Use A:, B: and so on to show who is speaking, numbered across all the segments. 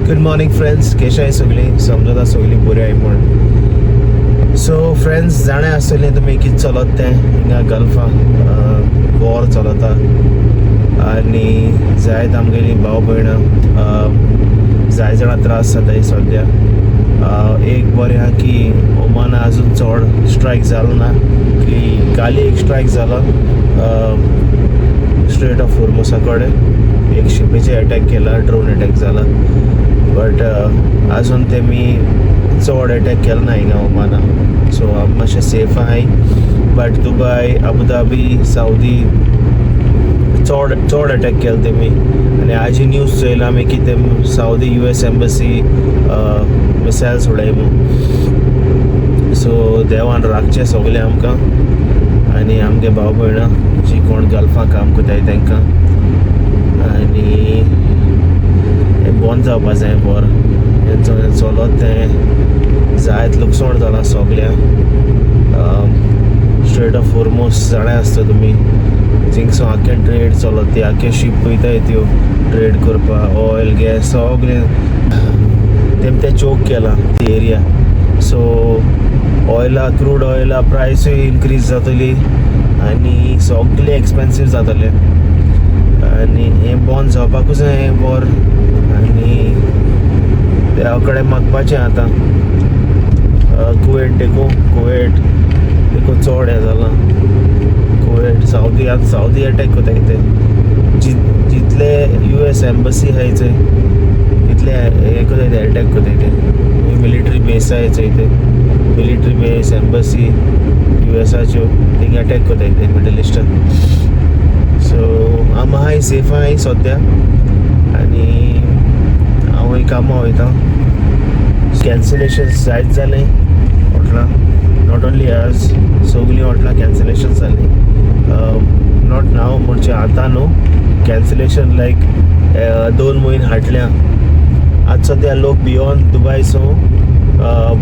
A: Good morning friends, कशें आहाय सगळीं? समजता सगळीं बरी आहाय म्हूण. सो फ्रेंड्स, जाणा आसतलें तुमी कितें चलत तें हिंगा गल्फाक वॉर चलता आनी जायत आमगेलीं भाव भयणां जाय जाणां त्रास जाताय सद्या. एक बरें आहा की ओमाना आजून चड स्ट्रायक जालो ना, की काली एक स्ट्रायक जालो स्ट्रेट ऑफ होर्मुसा कडेन. एक शिपेचे अटॅक केला, ड्रोन अटॅक जाला, बट आजून तेमी चड अटॅक केलो ना हिंगा ओमाना. सो आमी मातशें सेफ आहाय. बट दुबय, अबुधाबी, सावदी चड अटॅक केलो तेमी. आनी आज न्यूज चोयला आमी की ते सावदी US एम्बसी मिसायल्स उडय म्हूण. सो देवान राखचें सगलें आमकां आनी आमगे भाव भयणां जी कोण गल्फाक काम कोताय तांकां. आनी हें बंद जावपा जाय वॉर. हें चलत तें जायत लुकसाण जालां सगल्या. स्ट्रेट ऑफ होर्मुस जाणाय आसता तुमी, थिंगसो आख्खें ट्रेड चलत. ती आख्खे शीप वयताय त्यो ट्रेड करपा, ऑयल गॅस सगलें तेम ते चोक केला ती एरिया. सो ऑयला, क्रूड ऑयला प्रायसूय इनक्रीज जातली आनी सगलें एक्सपेन्सीव जातलें. आनी हें बंद जावपाकूच जाय हें वॉर. आनी देवा कडेन मागपाचें आतां. कुवेट देखून चड हें जालां. कुवेट, सावदी अटॅक कोताय ते. जितले US एम्बसी आहाय चोय तितले हे कोताय ते, अटॅक कोताय ते. मिलिटरी बेस आहाय चोय ते, मिलिटरी बेस, एम्बसी USाच्यो थिंग अटॅक कोताय ते मिडल इस्टान. सो आम आहाय सेफ आहाय सद्या. आनी हांवूय कामां वयता. कॅन्सलेशन्स जायत जालें हॉटलां. नॉट ओन्ली आज, सगलीं हॉटलां कॅन्सलेशन जालीं. नॉट नाव म्हणचे आतां न्हू, कॅन्सलेशन लायक 2 म्हयने हाटल्या. आज सद्या लोक बियॉन्ड दुबय सो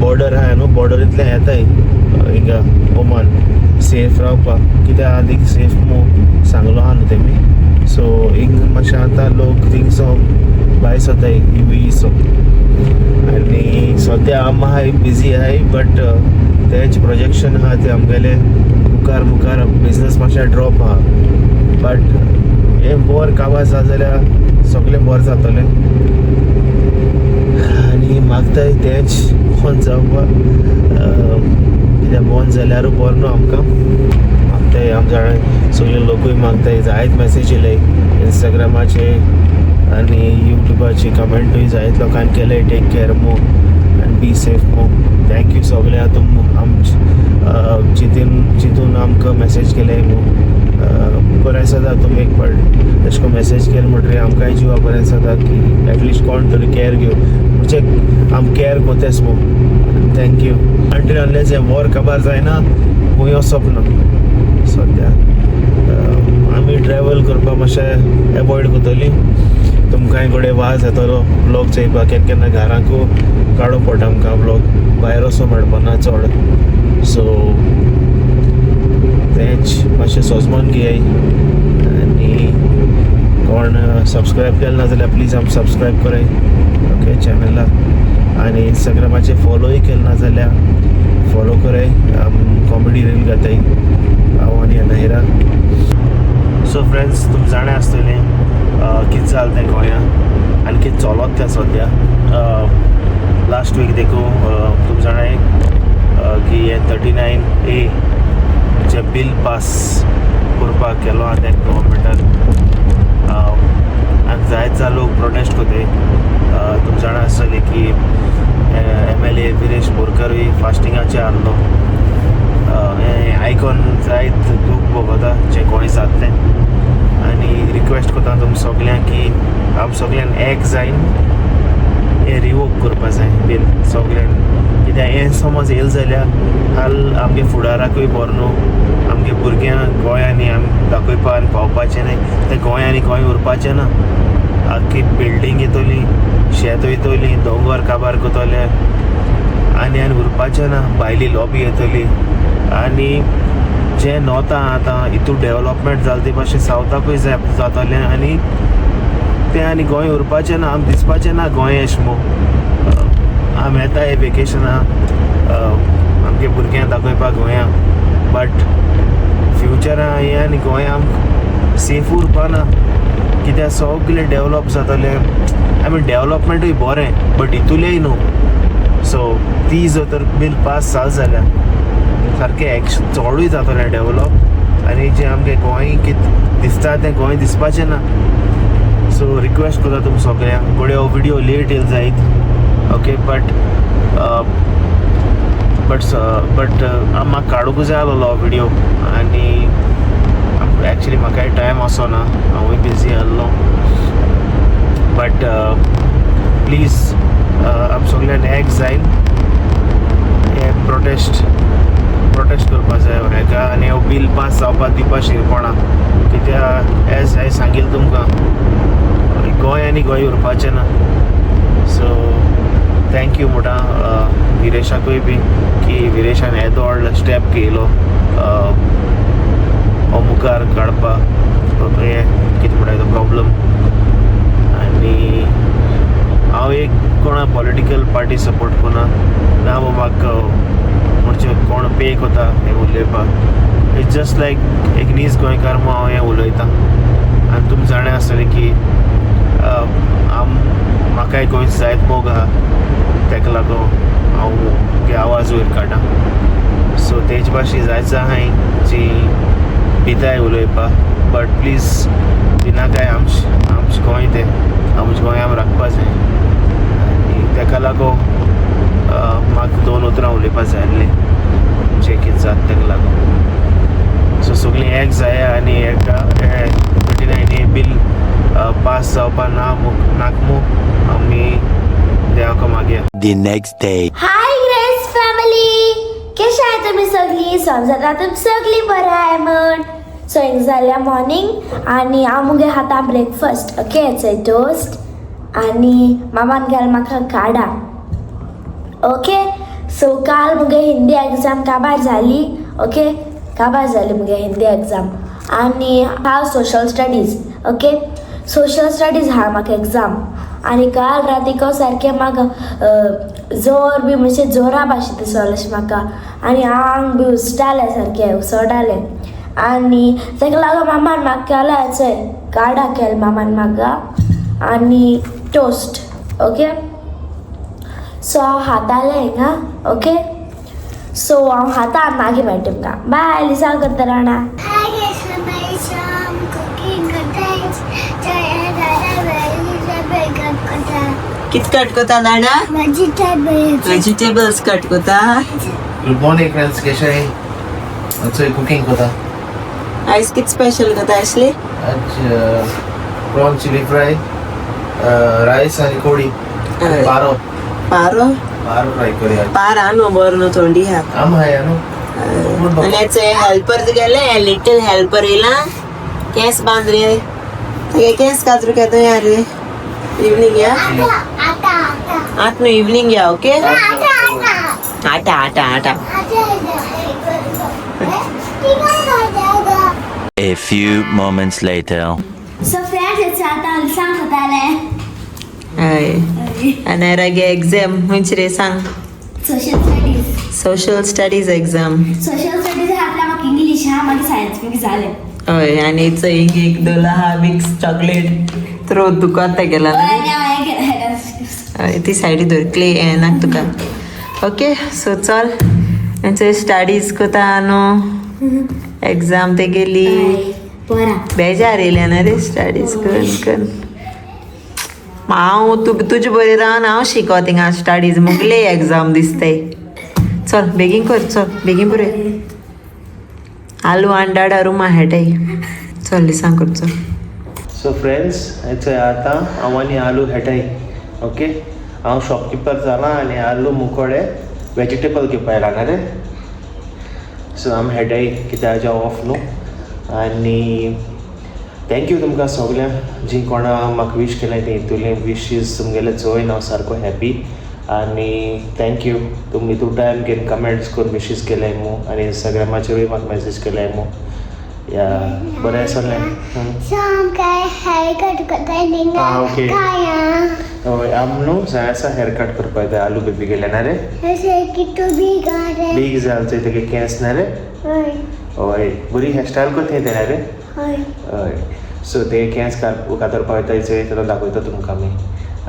A: बॉर्डर आहाय न्हू, बॉर्डरींतल्यान येताय हिंगा ओमान सेफ रावपाक. कित्याक आदीक सेफ म्हूण सांगलो आहा न्हू तेमी. सो हिंग मातशें आतां लोक थिंगसो भायर सरताय सो. आनी सद्या आम आहाय बिजी आहाय, बट तेंच प्रोजेक्शन आहा ते आमगेले मुखार बिजनस मातशें ड्रॉप आहा. बट हें वॉर काबार जालें जाल्यार सगलें बरें जातलें. आनी मागताय तेंच बंद जावपाक. कित्याक बंद जाल्यारूय बरें न्हू आमकां. मागताय आम जाणाय सगळे लोकूय मागताय. जायत मेसेज येयलाय इंस्टाग्रामाचे आनी यूट्यूबाची कमेंटूय जायत लोकांनी केले, टेक केअर मो आनी बी सेफ मो. थँक्यू सगल्या तुम चिंतून आमकां मेसेज केले मो. बरें जाता तुमी एक पाट तेश कोन्न मेसेज केलें म्हणटरी आमकांय जिवा बरें जाता की एटलिस्ट कोण तरी केअर घेव. म्हणजे आम केअर कोतेस मो. थँक्यू. अंटील अनलेस हें वॉर काबार जायना खूंय वचप ना सद्या. आमी ट्रॅवल करपा मातशें एवॉयड कोतली. तुमकांय कडेन वाज येतलो ब्लॉग चोयपाक. केन्ना घराकू काडूं पडटा आमकां ब्लॉग, भायर वचूं मेळपाना चड. सो तेंच मातशें सोजमोन घेयाय. आनी कोण सबस्क्रायब केलें ना जाल्यार प्लीज आम सबस्क्रायब कराय ओके चॅनलाक. आनी इंस्टाग्रामाचेर फॉलोय केलें ना जाल्यार फॉलो कराय. आम कॉमेडी रील घाताय हांव आनी अनाहिरा. सो फ्रेंड्स, तुमी जाणा आसतलें कितें जालें तें गोंयांत आनी कितें चलत तें सद्या. लास्ट वीक देखून तुमी जाणाय की हे 39A जे बील पास करपाक केलो आहा तें गव्हर्मेंटान. आनी जायत लोक प्रोटेस्ट कोताय. तुमी जाणा आसतलें की MLA विरेश बोरकरूय फास्टिंगाचेर आहलो. हें आयकोन जायत दूख भोगता जें गोंय जाता तें. आनी रिक्वेस्ट कोता तुमी सगल्यांक की आम सगळ्यान एक जायन हें रिवोक करपा जाय बील सगळ्यान. कित्याक हें समज येयलें जाल्यार हाल आमगे फुडाराकूय बरो न्हू. आमगे भुरग्यांक गोंयांनी आमी दाखोवपा आनी पावपाचें न्हय. ते गोंयांनी खंय उरपाचें ना. आख्खी बिल्डींग येतली, शेत वयतली, दोंगर काबार कोतले आनी उरपाचें ना. भायली लॉबी येतली आनी जे नॉर्थां आतां हितू डेवलॉपमेंट जालें ते भाशेन सावथाकूय जातलें. आनी तें आनी गोंय उरपाचें ना, आम दिसपाचें ना गोंय एश मो. आम येताय वेकेशना आमगे भुरग्यांक दाखोवपाक गोंया, बट फ्युचरा हें आनी गोंय आम सेफ उरपाना, कित्याक सगळें डेवलप जातलें. आय मीन डेवलपमेंटूय बरें, बट हितूलेय न्हू. सो ती जर तर बील पास जाल जाल्यार सारकें चडूय जातलें डेवलप, आनी जें आमगे गोंय कित दिसता तें गोंय दिसपाचें ना. सो रिक्वेस्ट करता तुम सगळ्यांक, घोड्या हो विडियो लेट येयल जायत, ओके. बट म्हाका काडूंक जाय आसलो विडियो, आनी एक्चुली म्हाकाय टायम आसोना, हांवूय बिजी आसलो. बट प्लीज आम सगळ्यांनी एक जायन हें प्रोटेस्ट करपा जाय हेका, आनी हो बील पास जावपाक दिवपा शिरपणा. कित्याक एज हांवें सांगिल्लें तुमकां, गोंय आनी गोंय उरपाचें ना. सो थँक्यू म्हणटा विरेशाकूय बी, की विरेशान येदो व्हडलो स्टेप घेयलो हो मुखार काडपाक हें कितें म्हणटा तो प्रॉब्लम. आनी हांव एक कोणा पॉलिटिकल पार्टी सपोर्ट करना ना, म्हाका म्हणजे कोण पे कोता हें उलयपाक. इट्स जस्ट लायक एक नीज गोंयकार म्हूण हांव हें उलयतां. आनी तुमी जाणा आसतलें की म्हाकाय गोंय जायत मोग आहा, तेका लागून हांव म्हगे आवाज वयर काडा. सो तेज भाशेन जायचं आहाय जी भिताय उलयपाक, बट प्लीज भिनाकाय आमचें गोंय तें आमच्या गोंयां राखपा जाय. आनी तेका लागून म्हाका 2 उतरां उलयपा जाय आसलीं जें कितें जाता तेका लागून. सो सगळीं एक जाया आनी हेका 29A बील पास जावपा नाकमू आमी देवाको मागया.
B: The next day.
C: High grace family, कशें आहाय तुमी सगळीं? समजता तुमी सगळीं बरें आहाय म्हण. सो एक जाल्या मॉर्निंग आनी हांव मुगे हातां ब्रेकफास्ट, ओके. इट्स टोस्ट आनी मामान घाल म्हाका काडा, ओके. सो काल मुगे हिंदी एग्जाम काबार जाली, ओके. काबार जाली मुगे हिंदी एग्जाम, आनी हांव social studies, okay. Social studies हा म्हाका एग्जाम. आनी काल रातीको सारकें म्हाका जोर बी म्हणजे जोरा भाशेन दिसोलें अशें म्हाका, आनी आंग बी उस्टालें सारकें उसोडालें. आनी तेका लागून मामान म्हाका केलो चोय काडा केल मामान म्हाका, आनी टोस्ट, ओके. सो हांव हातालें हिंगा, ओके. सो हांव हाता आनी मागीर मेळटा तुमकां. बाय, लिसा करता रावणा.
D: कित कट कोता दाडा? व्हेजिटेबल्स कट कोता.
A: गुड मॉर्निंग फ्रेंड्स, कशें आहाय? चोय कुकिंग कोता.
D: आयज कित स्पेशल कोता आसली?
A: आज प्रॉन चिली फ्राय, रायस आनी कोडी, पारो फ्राय करूया.
D: पारा न्हू बरो न्हू थोंडी हा.
A: आम हाय न्हू.
D: आनी हेचे हेल्पर गेले, लिटल हेल्पर येयला, केस बांद रे. तेगे केस कातरू केदो या रे. इवनिंग या आत न्हू, इवनिंग या, okay. Atta
B: A few moments later.
C: So friends, it's आतां लिसा कोतालें.
D: हय. आनी रगे एग्जाम हुंच रे सांग.
C: Social studies.
D: Social studies exam.
C: Social studies आपल्या म्हाका इंग्लीश हा, मागीर सायन्स बी जालें.
D: हय. आनी चोय एक दोला हा विक्स चॉकलेट थ्रो दुकान गेला न्हू. हय, ती सायडी धर क्ले हें नाक तुका, ओके. सो चल हेंचे स्टडीज कोता न्हू. एग्जाम ते गेली, बेजार येयल्या ना रे स्टडीज करून. हांव तुजे बरी रावन हांव शिको थिंगा स्टडीज, मुगले एग्जाम दिसताय. चल बेगीन कर, चल बेगीन बरे. आलू अंडाडा रुमा हेटाय. चल लिसां कर, चल.
A: सो फ्रेंड्स, हेचो आतां हांव आनी आलू हेटाय, ओके. हांव शॉपकीपर जाला आनी आलू मुकोडे वेजिटेबल घेवपाक लागना रे. सो आम हेटाय कित्याक हाजे ऑफ न्हू. आनी थँक्यू तुमकां सगळ्यांक जी कोणा म्हाका विश केलें तें हितूलें विशीस तुमगेले चोयन हांव सारको हॅपी. आनी थँक्यू तुमी टू टायम घेवन कमेंट्स करून विशीस केले मू, आनी इंस्टाग्रामाचेरूय म्हाका मेसेज केले मू. या बरें आसलें ओके हय आम न्हू जाय आसा हेअर कट करपा येता आलू बेबी गेले ना रे बीग जाल चोय तेगे केंस ना रे हय बरी हेअरस्टायल करता येता रे हय सो ते केंस कातरपा येता चोय तो दाखयता तुमकां आमी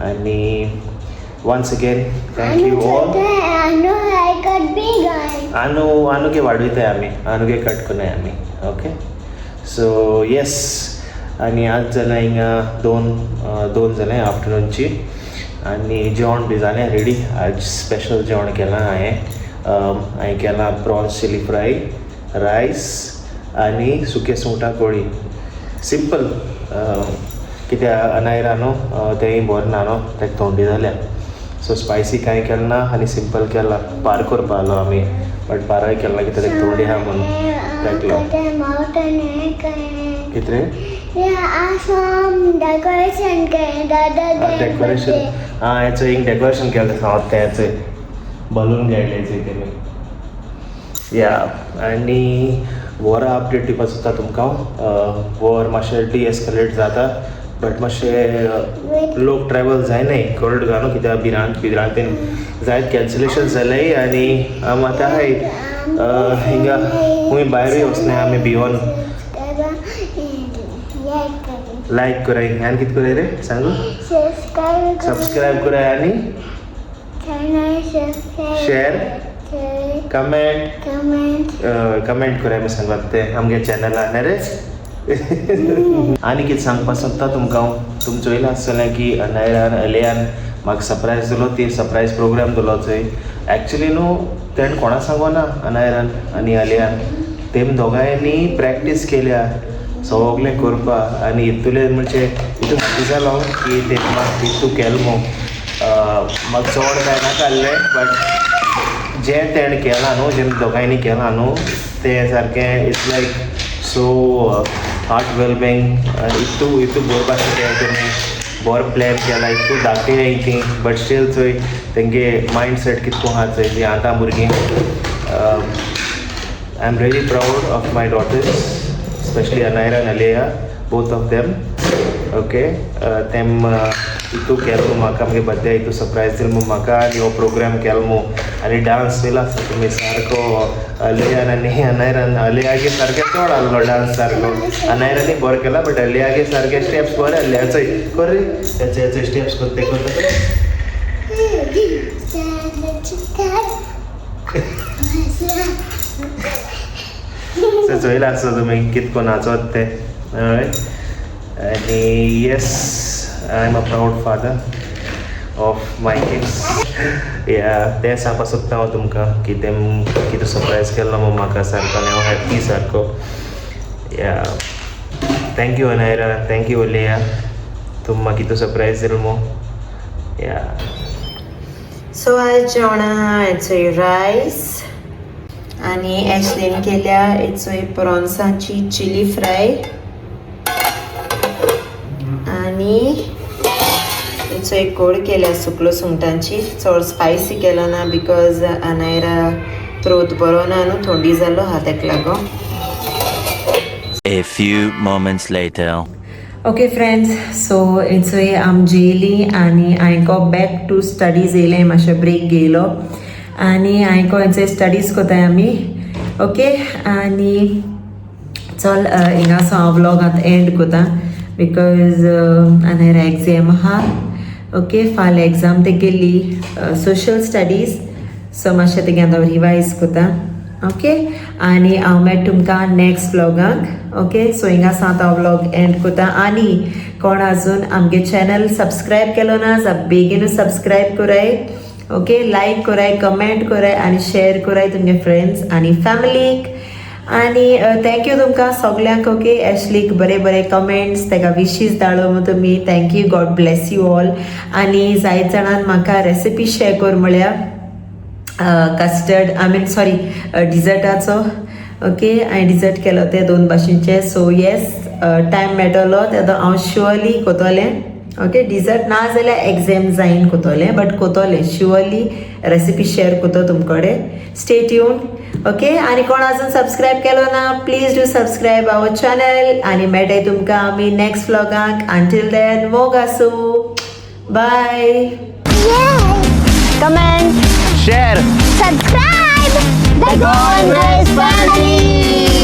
A: आनी once again thank you all आनूगे वाडयताय आमी आनूगे कट कोनाय आमी ओके सो येस आनी आज जाल्यार हिंगा दोन जालें आफ्टरनूनची आनी जेवण बी जालें रेडी आज स्पेशल जेवण केलां हांवें केलां प्रॉन्स चिली फ्राय रायस आनी सुके सुंगटां कोळी सिंपल कित्याक अनायरा न्हू तेंय बरें ना न्हू तेका थोंडी जाल्या सो स्पायसी कांय केलें ना आनी सिंपल केलां पार करपा आलो आमी बट पाराय केला कित्याक तेका थोडी आहा म्हणून तेका लागून कितें रे डेकोरेशन हेचो एक डेकोरेशन केलें हांव तेचें बलून घायले तेमी या आनी वरा अपडेट दिवपाक सोदता तुमकां वर मातशें डिएस्कलेट जाता बट मातशें लोक ट्रॅवल जायनाय कळट गा न्हू कित्याक भिरांत जायत कॅन्सलेशन जाल्याय आनी आम आतां हाय हिंगा खूंय भायरूय वचनाय आमी भिवून लायक कराय आनी कितें कराय रे सांगू सबस्क्रायब कराय आनी शेअर कमेंट कराय म्हूण सांगप ते आमगे चॅनलार न्ही रे आनी कितें सांगपाक सोदता तुमकां हांव तुमी चोयलां आसतलें की अनायरान अलियान म्हाका सरप्रायज दिलो ती सरप्रायज प्रोग्राम दिलो चोय एक्चुली न्हू तेणें कोणा सांगोना अनायरान आनी अलियान तेम दोगांयनी प्रॅक्टीस केल्या सगलें करपा आनी हितूलें म्हणजे हितून कितें जालो की ते म्हाका हितू केलो मो म्हाका चड कांय नाका आहलें बट जें तेणें केलां न्हू जें दोगांयनी केलां न्हू तें सारकें it's like so heart wellbeing हितू बरोवपाचें तें तेणी बरो प्लॅन केला इतू दाखयलें ती बट स्टील चोय तेंगे मायंडसेट कितको आहा चोय ती आतां भुरगीं I am really proud of my daughters specially Anaira आनी Aliya both of them okay तेम हितू केलो म्हाका आमगे बर्थडे हितू सरप्रायज दिलो म्हाका आनी हो प्रोग्राम केलो मू आनी डान्स पयला तुमी सारको अलियान आनी अनायरान अलियागे सारकें चड आहलो डान्स सारको अनायरानी बरो केला बट अलियागे सारके स्टेप्स बरे आहले चोय कर रे हेचे स्टेप्स करते चोयलां आसता तुमी कितको नाचोत ते हय आनी yes I am a proud father of my kids या तें सांगपाक सोदता हांव तुमकां की तेम कितें सरप्रायज केल्लो मो म्हाका सारको आनी हांव हॅप्पी सारको या थँक्यू अनायरा थँक्यू अलिया तुमी म्हाका कितें सरप्रायज दिलो मो या
D: सो आज जेवणा हेचोय रायस आनी एशलीन केल्या हेचोय प्रॉन्साची चिली फ्राय आनी हेचो एक कोड केल्या सुकलो सुंगटांची चड स्पायसी केलो ना बिकॉज अनायरा थ्रोट बरो ना न्हू थोंडी जालो हा तेका लागून
B: A few moments later.
D: Okay friends so हेचोय आम जेयली आनी हांवें बॅक टू स्टडीज येयलें मातशें ब्रेक घेयलो आनी हांवें हेचो स्टडीज कोताय आमी ओके आनी चल हिंगासो हांव व्लॉग आतां एंड कोता बिकॉज अनायरा एग्जाम आहा ओके फाल्यां एग्जाम ते गेल्ली सोशल स्टडीज सो मातशें तेगे आतां रिवायज कोता ओके आनी हांव मेळ तुमकां नेक्स्ट व्लॉगाक ओके सो हिंगासो आतां हांव व्लॉग एंड कोता आनी कोण आजून आमगे चॅनल सबस्क्रायब केलो ना जाल्यार बेगीनूच सबस्क्रायब कराय ओके लायक कराय कमेंट कराय आनी शेअर कराय तुमगे फ्रेंड्स आनी फॅमिलीक आनी थँक्यू तुमकां सगल्यांक ओके एशलीक बरे बरे कमेंट्स तेका विशीस धाडलो मग तुमी thank you God bless you all आनी जायत जाणांन म्हाका रेसिपी शेअर कर म्हळ्यार कस्टर्ड आय मीन सॉरी डिजर्टाचो ओके हांवें डिजर्ट केलो ते 2 भाशेचे सो येस टायम मेळटलो तेदो हांव शुअरली कोतोलें ओके डिजर्ट ना जाल्यार एग्जाम जाईन कोतोलें बट कोतोलें शुअरली रेसिपी शेअर कोतो तुमकडे स्टे ट्यून ओके आनी कोण अजून सबस्क्राईब केलो ना please do subscribe our channel आनी मेळटाय तुमकां आमी नेक्स्ट व्लॉगांक अंटील देन मोग आसूं bye
C: Comment,
B: Share.
C: subscribe, the Golden Race Family.